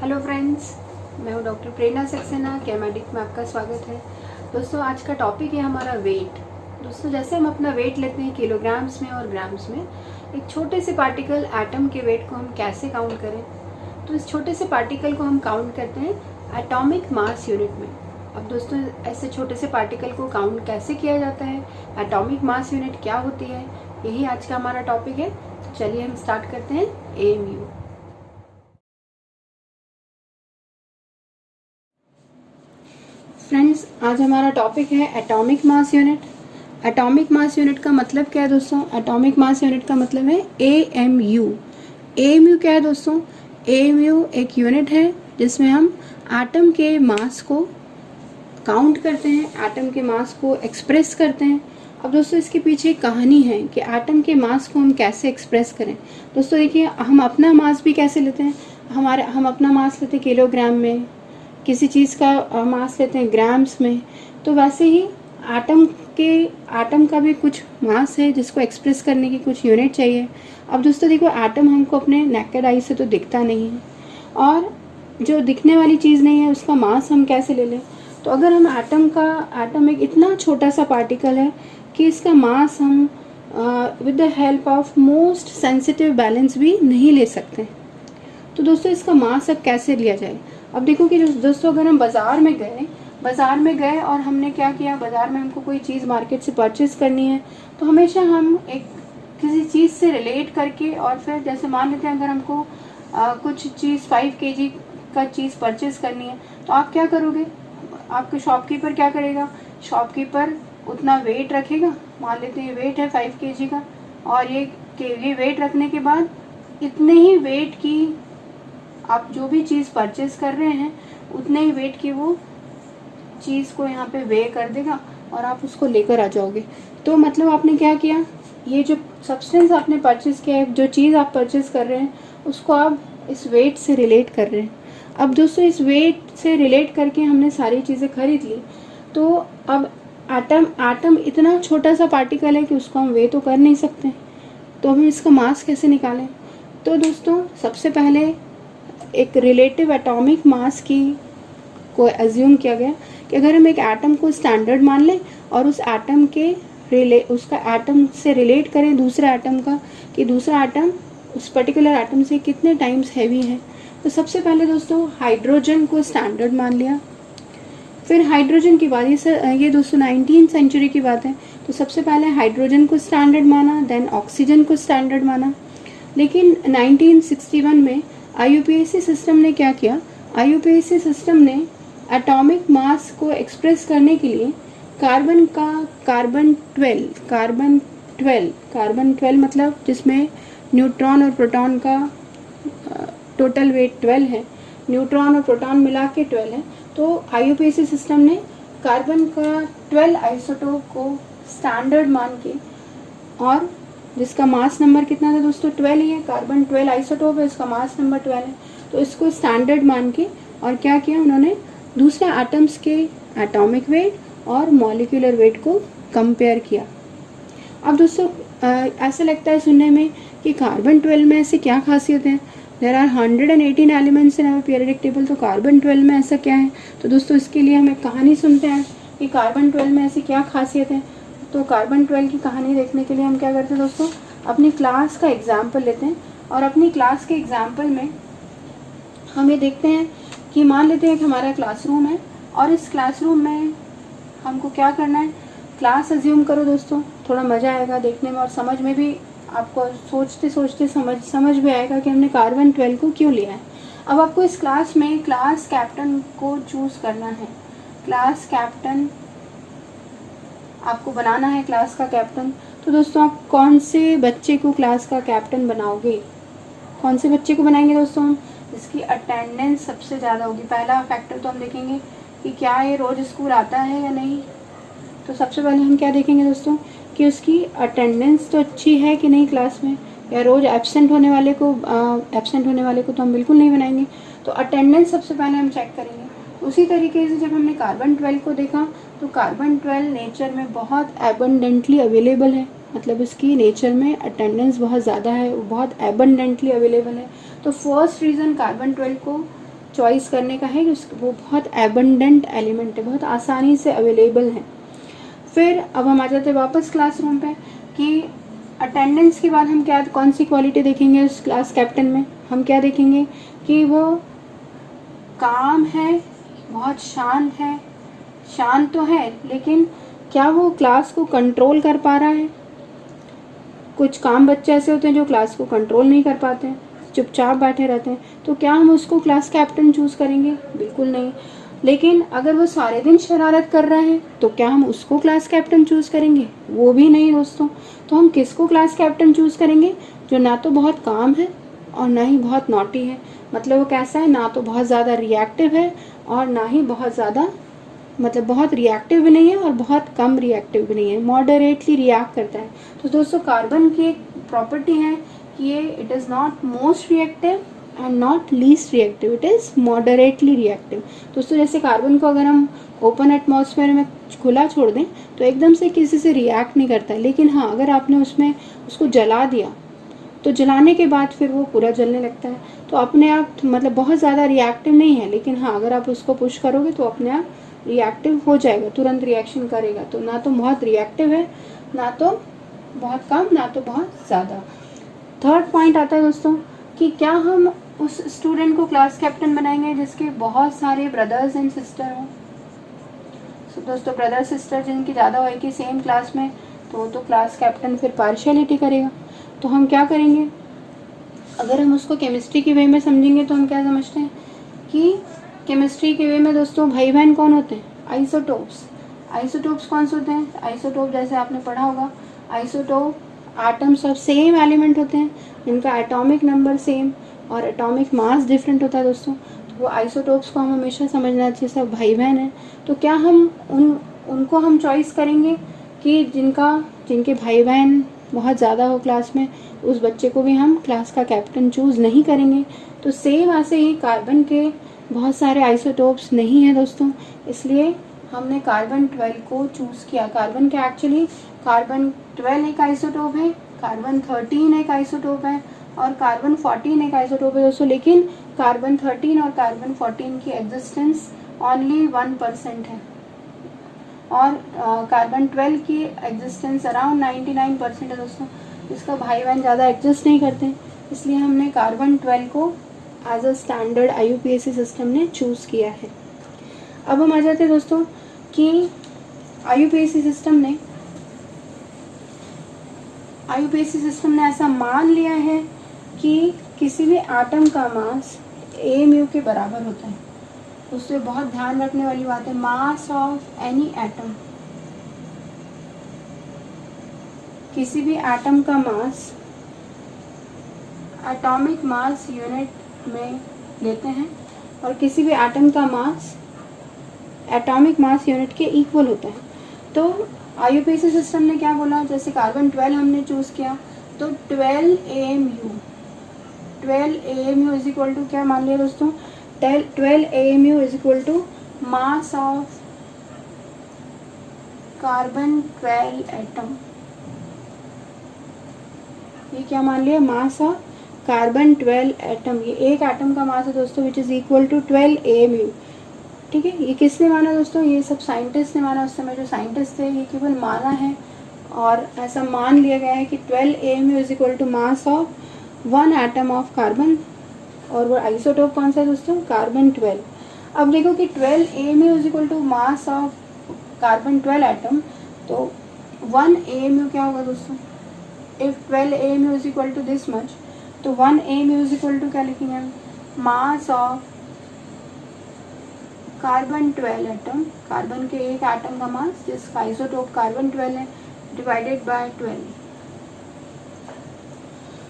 Hello friends, मैं हूँ doctor प्रेरणा सक्सेना। केमेडिक में आपका स्वागत है। दोस्तों, आज का टॉपिक है हमारा वेट। दोस्तों, जैसे हम अपना वेट लेते हैं किलोग्राम्स में और ग्राम्स में, एक छोटे से पार्टिकल एटम के वेट को हम कैसे काउंट करें। तो इस छोटे से पार्टिकल को हम काउंट करते हैं एटॉमिक मास यूनिट में। अब दोस्तों, ऐसे छोटे से पार्टिकल को काउंट कैसे किया जाता है, एटॉमिक मास यूनिट क्या होती है, यही आज का हमारा टॉपिक है। तो चलिए हम स्टार्ट करते हैं AMU। फ्रेंड्स, आज हमारा टॉपिक है atomic mass unit. Atomic mass unit का मतलब क्या है दोस्तों? एटॉमिक मास यूनिट का मतलब है AMU। AMU क्या है दोस्तों? AMU एक यूनिट है जिसमें हम एटम के मास को काउंट करते हैं, एटम के मास को एक्सप्रेस करते हैं। अब दोस्तों, इसके पीछे एक कहानी है कि एटम के मास को हम कैसे एक्सप्रेस करें। दोस्तों देखिए, हम अपना मास भी कैसे लेते हैं। हम अपना मास लेते हैं किलोग्राम में, किसी चीज़ का मास लेते हैं ग्राम्स में। तो वैसे ही एटम का भी कुछ मास है जिसको एक्सप्रेस करने की कुछ यूनिट चाहिए। अब दोस्तों देखो, एटम हमको अपने नेकेड आई से तो दिखता नहीं है, और जो दिखने वाली चीज़ नहीं है उसका मास हम कैसे ले लें। तो अगर हम एटम एक इतना छोटा सा पार्टिकल है कि इसका मास हम with the help of most sensitive balance भी नहीं ले सकते। तो दोस्तों, इसका मास अब कैसे लिया जाए। अब देखो कि दोस्तों, अगर हम बाज़ार में गए और हमने क्या किया, बाज़ार में हमको कोई चीज़ मार्केट से परचेज़ करनी है, तो हमेशा हम एक किसी चीज़ से रिलेट करके, और फिर जैसे मान लेते हैं अगर हमको कुछ चीज़ 5 kg का चीज़ परचेज़ करनी है, तो आप क्या करोगे, आपके शॉपकीपर क्या करेगा, शॉपकीपर उतना वेट रखेगा। मान लेते हैं वेट है 5 kg का, और ये वेट रखने के बाद इतने ही वेट की आप जो भी चीज़ परचेज़ कर रहे हैं उतने ही वेट की वो चीज़ को यहाँ पे वे कर देगा और आप उसको लेकर आ जाओगे। तो मतलब आपने क्या किया, ये जो सब्सटेंस आपने परचेज़ किया है, जो चीज़ आप परचेज़ कर रहे हैं, उसको आप इस वेट से रिलेट कर रहे हैं। अब दोस्तों, इस वेट से रिलेट करके हमने सारी चीज़ें खरीद ली। तो अब एटम इतना छोटा सा पार्टिकल है कि उसको हम वे तो कर नहीं सकते। तो हम इसका मास कैसे निकालें। तो दोस्तों, सबसे पहले एक रिलेटिव एटॉमिक मास को एज्यूम किया गया कि अगर हम एक एटम को स्टैंडर्ड मान लें और उस एटम उसका एटम से रिलेट करें दूसरे एटम का, कि दूसरा एटम उस पर्टिकुलर एटम से कितने टाइम्स हैवी है। तो सबसे पहले दोस्तों हाइड्रोजन को स्टैंडर्ड मान लिया। फिर हाइड्रोजन की बात, ये दोस्तों 19वीं सेंचुरी की बात है। तो सबसे पहले हाइड्रोजन को स्टैंडर्ड माना, देन ऑक्सीजन को स्टैंडर्ड माना। लेकिन 1961 में IUPAC सिस्टम ने क्या किया, IUPAC सिस्टम ने एटॉमिक मास को एक्सप्रेस करने के लिए कार्बन 12 मतलब जिसमें न्यूट्रॉन और प्रोटॉन का टोटल वेट 12 है, न्यूट्रॉन और प्रोटॉन मिला के 12 है। तो IUPAC सिस्टम ने कार्बन का 12 आइसोटोप को स्टैंडर्ड मान के, और जिसका मास नंबर कितना था दोस्तों, 12 ही है। कार्बन 12 आइसोटोप है, इसका मास नंबर 12 है। तो इसको स्टैंडर्ड मान के और क्या किया उन्होंने, दूसरे एटम्स के एटॉमिक वेट और मॉलिक्यूलर वेट को कंपेयर किया। अब दोस्तों, ऐसा लगता है सुनने में कि कार्बन 12 में ऐसी क्या खासियत है। There are 118 elements in our periodic table, तो कार्बन 12 में ऐसा क्या है। तो दोस्तों, इसके लिए हम एक कहानी सुनते हैं कि कार्बन 12 में ऐसी क्या खासियत है। तो कार्बन 12 की कहानी देखने के लिए हम क्या करते हैं दोस्तों, अपनी क्लास का एग्जाम्पल लेते हैं। और अपनी क्लास के एग्जाम्पल में हम ये देखते हैं कि मान लेते हैं कि हमारा क्लासरूम है, और इस क्लासरूम में हमको क्या करना है, क्लास अज्यूम करो दोस्तों, थोड़ा मज़ा आएगा देखने में और समझ में भी, आपको सोचते सोचते समझ भी आएगा कि हमने कार्बन 12 को क्यों लिया है। अब आपको इस क्लास में क्लास कैप्टन को चूज़ करना है। क्लास कैप्टन आपको बनाना है, क्लास का कैप्टन। तो दोस्तों, आप कौन से बच्चे को क्लास का कैप्टन बनाओगे, कौन से बच्चे को बनाएंगे दोस्तों हम, जिसकी अटेंडेंस सबसे ज़्यादा होगी। पहला फैक्टर तो हम देखेंगे कि क्या ये रोज़ स्कूल आता है या नहीं। तो सबसे पहले हम क्या देखेंगे दोस्तों, कि उसकी अटेंडेंस तो अच्छी है कि नहीं क्लास में, या रोज़ एब्सेंट होने वाले को तो हम बिल्कुल नहीं बनाएंगे। तो अटेंडेंस सबसे पहले हम चेक करेंगे। उसी तरीके से जब हमने कार्बन 12 को देखा, तो कार्बन 12 नेचर में बहुत एबंडेंटली अवेलेबल है, मतलब इसकी नेचर में अटेंडेंस बहुत ज़्यादा है, बहुत एबंडेंटली अवेलेबल है। तो फर्स्ट रीज़न कार्बन 12 को चॉइस करने का है कि वो बहुत एबंडेंट एलिमेंट है, बहुत आसानी से अवेलेबल है। फिर अब हम आ जाते हैं वापस क्लासरूम पे कि अटेंडेंस के बाद हम क्या कौन सी क्वालिटी देखेंगे उस क्लास कैप्टन में? हम क्या देखेंगे कि वो काम है, बहुत शांत है, शांत तो है लेकिन क्या वो क्लास को कंट्रोल कर पा रहा है? कुछ काम बच्चे ऐसे होते हैं जो क्लास को कंट्रोल नहीं कर पाते हैं, चुपचाप बैठे रहते हैं, तो क्या हम उसको क्लास कैप्टन चूज़ करेंगे? बिल्कुल नहीं। लेकिन अगर वो सारे दिन शरारत कर रहा है तो क्या हम उसको क्लास कैप्टन चूज़ करेंगे? वो भी नहीं दोस्तों। तो हम किसको क्लास कैप्टन चूज़ करेंगे? जो ना तो बहुत काम है और ना ही बहुत नॉटी है। मतलब वो कैसा है, ना तो बहुत ज़्यादा रिएक्टिव है और ना ही बहुत ज़्यादा, मतलब बहुत रिएक्टिव भी नहीं है और बहुत कम रिएक्टिव भी नहीं है, मॉडरेटली रिएक्ट करता है। तो दोस्तों कार्बन की एक प्रॉपर्टी है कि ये it is not most reactive and not least reactive, it is moderately reactive. दोस्तों जैसे कार्बन को अगर हम ओपन एटमॉस्फेयर में खुला छोड़ दें तो एकदम से किसी से रिएक्ट नहीं करता है, लेकिन हाँ अगर आपने उसमें उसको जला दिया तो जलाने के बाद फिर वो पूरा जलने लगता है। तो अपने आप मतलब बहुत ज़्यादा रिएक्टिव नहीं है, लेकिन हाँ अगर आप उसको पुश करोगे तो अपने आप रिएक्टिव हो जाएगा, तुरंत रिएक्शन करेगा। तो ना तो बहुत रिएक्टिव है, ना तो बहुत कम, ना तो बहुत ज़्यादा। थर्ड पॉइंट आता है दोस्तों कि क्या हम उस स्टूडेंट को क्लास कैप्टन बनाएंगे जिसके बहुत सारे ब्रदर्स एंड सिस्टर हों? तो दोस्तों ब्रदर सिस्टर जिनकी ज़्यादा होएगी सेम क्लास में, तो वो तो क्लास कैप्टन फिर पार्शियलिटी करेगा। तो हम क्या करेंगे, अगर हम उसको केमिस्ट्री के वे में समझेंगे तो हम क्या समझते हैं कि केमिस्ट्री के वे में दोस्तों भाई बहन कौन होते हैं? आइसोटोप्स। आइसोटोप्स कौन से होते हैं? आइसोटोप जैसे आपने पढ़ा होगा, isotope atoms of same element होते हैं जिनका एटॉमिक नंबर सेम और एटॉमिक मास डिफरेंट होता है दोस्तों। तो वो आइसोटोप्स को हम हमेशा समझना चाहिए, सब भाई बहन हैं। तो क्या हम उनको हम चॉइस करेंगे कि जिनके भाई बहन बहुत ज़्यादा हो क्लास में, उस बच्चे को भी हम क्लास का कैप्टन चूज़ नहीं करेंगे। तो सेम ऐसे ही कार्बन के बहुत सारे आइसोटोप्स नहीं हैं दोस्तों, इसलिए हमने कार्बन 12 को चूज़ किया। कार्बन के एक्चुअली कार्बन 12 एक आइसोटोप है, कार्बन 13 एक आइसोटोप है और कार्बन 14 एक आइसोटोप है दोस्तों। लेकिन कार्बन 13 और कार्बन 14 की एग्जिस्टेंस ओनली 1% है और कार्बन 12 की एग्जिस्टेंस अराउंड 99% है दोस्तों। इसका भाई बहन ज़्यादा एग्जिस्ट नहीं करते, इसलिए हमने कार्बन 12 को as a standard IUPAC system ने चूज़ किया है। अब हम आ जाते हैं दोस्तों कि IUPAC सिस्टम ने ऐसा मान लिया है कि किसी भी एटम का मास AMU के बराबर होता है। उससे बहुत ध्यान रखने वाली बात है, मास ऑफ एनी एटम, किसी भी एटम का मास एटॉमिक मास यूनिट में लेते हैं और किसी भी एटम का मास एटॉमिक मास यूनिट के इक्वल होता है। तो IUPAC सिस्टम ने क्या बोला, जैसे कार्बन 12 हमने चूज़ किया तो 12 AMU इज इक्वल टू क्या मान लिया दोस्तों, 12 AMU is equal to mass of carbon 12 atom. ये क्या मान लिया, मास ऑफ कार्बन 12 एटम। ये एक एटम का मास है दोस्तों which is equal to 12 AMU। ठीक है, ये किसने माना दोस्तों, ये सब साइंटिस्ट ने माना। उस समय जो साइंटिस्ट थे ये केवल माना है और ऐसा मान लिया गया है कि 12 AMU is equal to mass of 1 atom of carbon. और वो आइसोटोप कौन सा है दोस्तों, कार्बन 12। अब देखो कि 12 AMU is equal to mass of carbon 12 atom, तो 1 AMU क्या होगा दोस्तों, if 12 AMU is equal to this much, तो 1 AMU इज इक्वल टू क्या लिखेंगे हम, mass of carbon 12 atom, carbon के एक एटम का मास जिसका आइसोटोप कार्बन 12 है, डिवाइडेड बाय 12।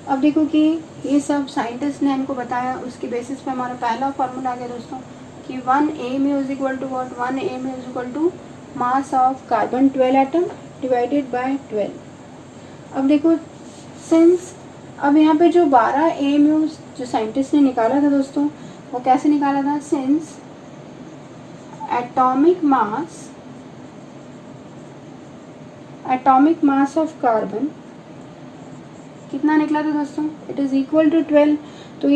अब देखो कि ये सब साइंटिस्ट ने हमको बताया, उसके बेसिस पे हमारा पहला फॉर्मूला आ गया दोस्तों कि 1 AMU is equal to what, 1 AMU is equal to mass of carbon 12 atom divided by 12। अब देखो सिंस अब यहाँ पे जो 12 AMU जो साइंटिस्ट ने निकाला था दोस्तों, वो कैसे निकाला था, since atomic mass of carbon कितना निकला था दोस्तों, इट इज इक्वल टू 12। तो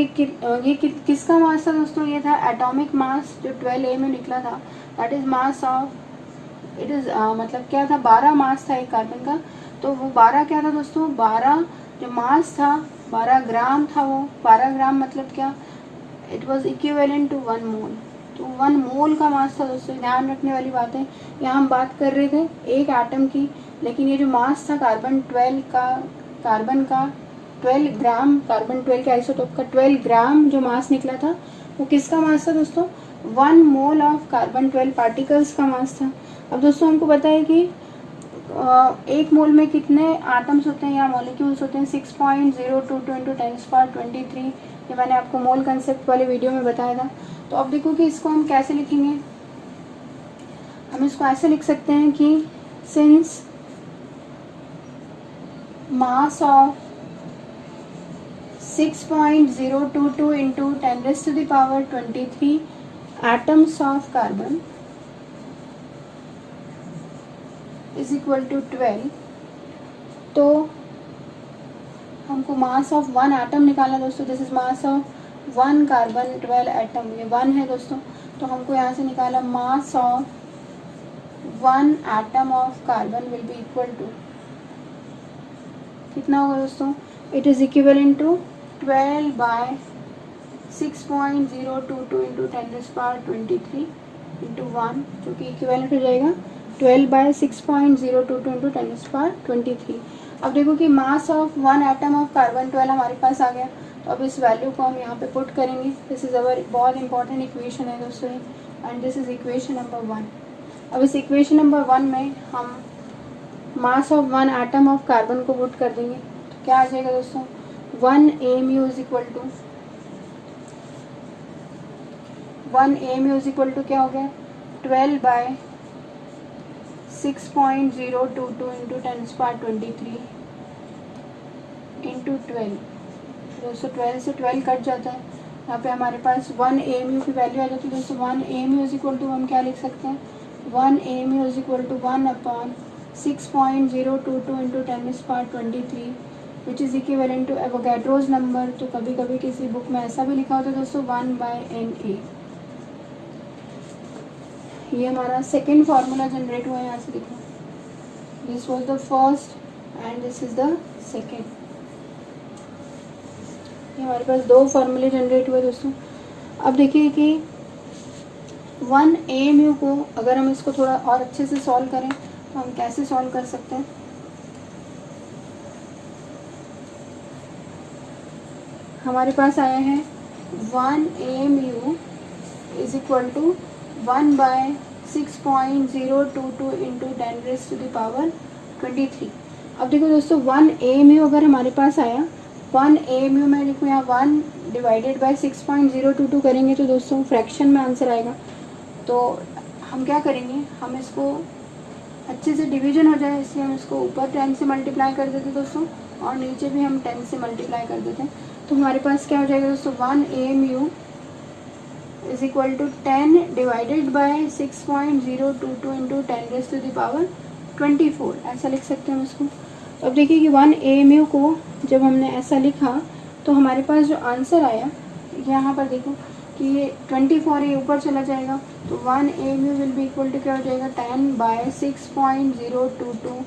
किसका मास था दोस्तों? ये था एटॉमिक मास जो 12 में निकला था, that is mass of it is मतलब क्या था, 12 मास था एक कार्बन का। तो वो 12 क्या था दोस्तों? 12 जो मास था 12 ग्राम था। वो 12 ग्राम मतलब क्या? इट वॉज इक्विवेलेंट टू 1 मोल। तो 1 मोल का मास था दोस्तों। ध्यान रखने वाली बात है, यहाँ हम बात कर रहे थे एक एटम की, लेकिन ये जो मास था कार्बन 12 ग्राम, कार्बन 12 के आइसोटोप का 12 ग्राम जो मास निकला था, वो किसका मास था दोस्तों? 1 मोल ऑफ कार्बन 12 पार्टिकल्स का मास था। अब दोस्तों हमको पता है कि एक मोल में कितने एटम्स होते हैं या मॉलिक्यूल्स होते हैं? 6.022 इंटू 10⁻23। ये मैंने आपको मोल कंसेप्ट वाले वीडियो में बताया था। तो अब देखो कि इसको हम कैसे लिखेंगे। हम इसको ऐसे लिख सकते हैं कि since mass of 6.022 into 10⁻23 atoms of carbon is equal to 12। तो हमको मास ऑफ 1 एटम निकालना दोस्तों। This is mass of 1 carbon 12 atom, ये 1 है दोस्तों। तो हमको यहाँ से निकाला mass of 1 atom of carbon will be equal to कितना होगा दोस्तों? It is equivalent to 12 by 6.022 into 10⁻23 into 1, जो कि इक्विवेलेंट हो जाएगा 12 बाय 6.022 इंटू 10⁻23। अब देखो कि मास ऑफ 1 एटम ऑफ कार्बन 12 हमारे पास आ गया। तो अब इस वैल्यू को हम यहाँ पे पुट करेंगे। दिस इज़ अवर बहुत इंपॉर्टेंट इक्वेशन है दोस्तों, and this is equation number 1। अब इस इक्वेशन नंबर 1 में हम mass of 1 atom of carbon को पुट कर देंगे। तो क्या आ जाएगा दोस्तों? 1 AMU is equal to 1 AMU is equal to क्या हो गया? 12 बाय 6.022 इंटू 10⁻23 इंटू 12। दोस्तों 12 से 12 कट जाता है, यहाँ पे हमारे पास 1 AMU की वैल्यू आ जाती है दोस्तों। 1 AMU इज इक्वल टू हम क्या लिख सकते हैं? 1 AMU is equal to 1/6.022 into 10⁻23 which is equivalent to Avogadro's number. तो कभी कभी किसी बुक में ऐसा भी लिखा होता है दोस्तों 1/NA। ये हमारा सेकेंड फार्मूला जनरेट हुआ है, यहाँ से देखो। This was the first and this is the second. ये हमारे पास 2 फार्मूले जनरेट हुए दोस्तों। अब देखिए कि 1 AMU को अगर हम इसको थोड़ा और अच्छे से सॉल्व करें तो हम कैसे सॉल्व कर सकते हैं? हमारे पास आया है 1 AMU is equal to 1/6.022 into 10⁻23। अब देखो दोस्तों 1 AMU अगर हमारे पास आया, 1 AMU में लिखूँ यहाँ 1 डिवाइडेड बाय 6.022 करेंगे तो दोस्तों फ्रैक्शन में आंसर आएगा। तो हम क्या करेंगे, हम इसको अच्छे से डिवीजन हो जाए इसलिए हम इसको ऊपर 10 से मल्टीप्लाई कर देते दोस्तों, और नीचे भी हम 10 से मल्टीप्लाई कर देते हैं। तो हमारे पास क्या हो जाएगा दोस्तों? 1 AMU is equal to 10 divided by 6.022 into 10⁻24, ऐसा लिख सकते हैं हम इसको। तो अब देखिए कि 1 AMU को जब हमने ऐसा लिखा तो हमारे पास जो आंसर आया, यहाँ पर देखो कि ये 24 ये ऊपर चला जाएगा। तो 1 AMU will be equal to क्या हो जाएगा? 10/6.022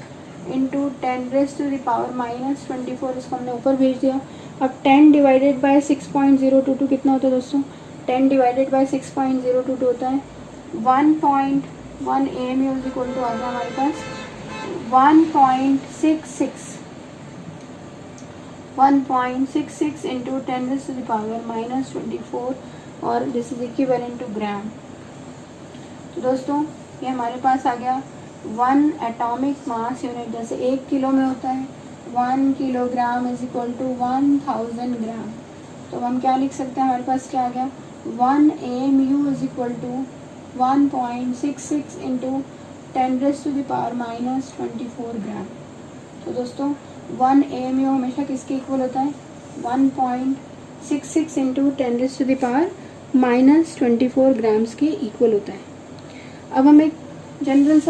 इंटू 10⁻⁻24, इसको हमने ऊपर भेज दिया। अब 10 डिवाइडेड बाय 6.022 कितना होता है दोस्तों? 10 डिवाइडेड बाय 6.022 होता है 1.1 AMU इज इक्वल टू आ गया हमारे पास 1.66 इंटू 10⁻⁻24, और दिस इज इक्विवेलेंट टू ग्राम। तो दोस्तों ये हमारे पास आ गया 1 एटॉमिक मास यूनिट, जैसे 1 किलो में होता है 1 किलोग्राम इज इक्वल टू 1000 ग्राम। तो हम क्या लिख सकते हैं? हमारे पास क्या आ गया? 1 AMU is equal to 1.66 into 10⁻⁻24 gram. तो दोस्तों 1 AMU हमेशा किसके इक्वल होता है? 1.66 इंटू 10⁻⁻24 ग्राम्स के इक्वल होता है। अब हम एक जनरल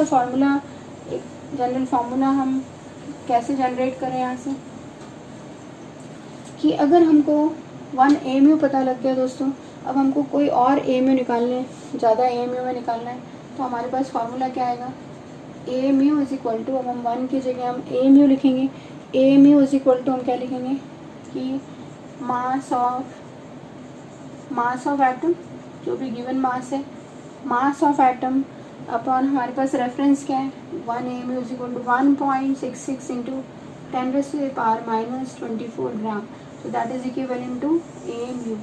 फार्मूला हम कैसे जनरेट करें यहाँ से, कि अगर हमको 1 AMU पता लग गया दोस्तों। अब हमको कोई और AMU निकालने हैं, ज़्यादा AMU में निकालना है, तो हमारे पास फार्मूला क्या आएगा, AMU इज इक्वल टू, अब हम 1 की जगह हम AMU लिखेंगे, AMU इज इक्वल टू हम क्या लिखेंगे कि मास ऑफ एटम, जो भी गिवन मास है, मास ऑफ एटम अपॉन हमारे पास रेफरेंस क्या है, 1 AMU is equal to 1.66 into 10⁻⁻24 gram, so that is equivalent to AMU।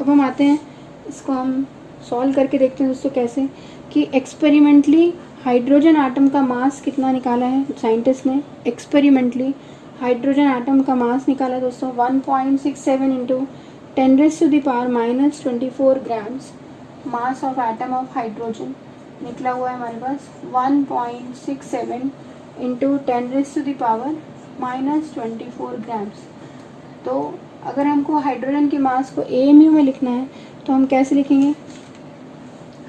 अब हम आते हैं, इसको हम सॉल्व करके देखते हैं दोस्तों कैसे, कि एक्सपेरिमेंटली हाइड्रोजन आटम का मास कितना निकाला है साइंटिस्ट ने, एक्सपेरिमेंटली हाइड्रोजन आटम का मास निकाला दोस्तों 1.67 into 10⁻⁻24 grams, mass of atom of hydrogen निकला हुआ है हमारे पास 1.67 इंटू 10⁻⁻24 ग्राम्स। तो अगर हमको हाइड्रोजन के मास को AMU में लिखना है तो हम कैसे लिखेंगे,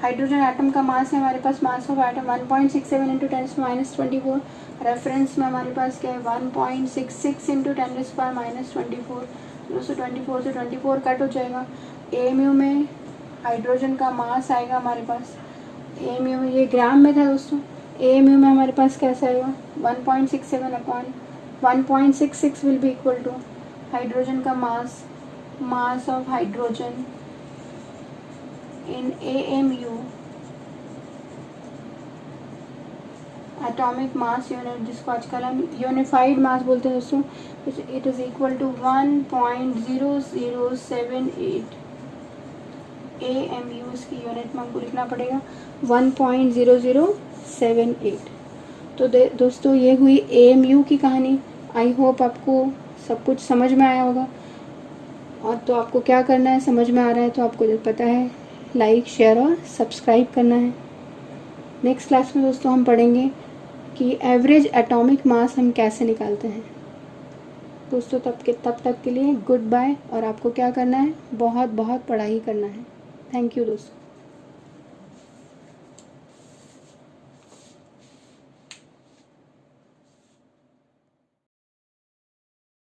हाइड्रोजन एटम का मास है हमारे पास, mass of atom 1.67 into 10⁻⁻24, reference में हमारे पास क्या है 1.66 इंटू 10⁻⁻24, दोस्तों 24 से 24 कट हो जाएगा। AMU में हाइड्रोजन का मास आएगा हमारे पास, AMU में ये ग्राम में था दोस्तों, AMU में हमारे पास कैसा आएगा 1.67 upon 1.66 will be equal to hydrogen का mass of hydrogen in AMU, atomic mass unit, जिसको आजकल हम यूनिफाइड मास बोलते हैं दोस्तों, it is equal to 1.0078 AMU, इसकी यूनिट में हमको लिखना पड़ेगा 1.0078। तो दोस्तों ये हुई AMU की कहानी। आई होप आपको सब कुछ समझ में आया होगा, और तो आपको क्या करना है, समझ में आ रहा है तो आपको जो पता है, लाइक शेयर और सब्सक्राइब करना है। नेक्स्ट क्लास में दोस्तों हम पढ़ेंगे कि एवरेज एटॉमिक मास हम कैसे निकालते हैं। दोस्तों तब तक के लिए गुड बाय, और आपको क्या करना है, बहुत बहुत पढ़ाई करना है। थैंक यू दोस्तों।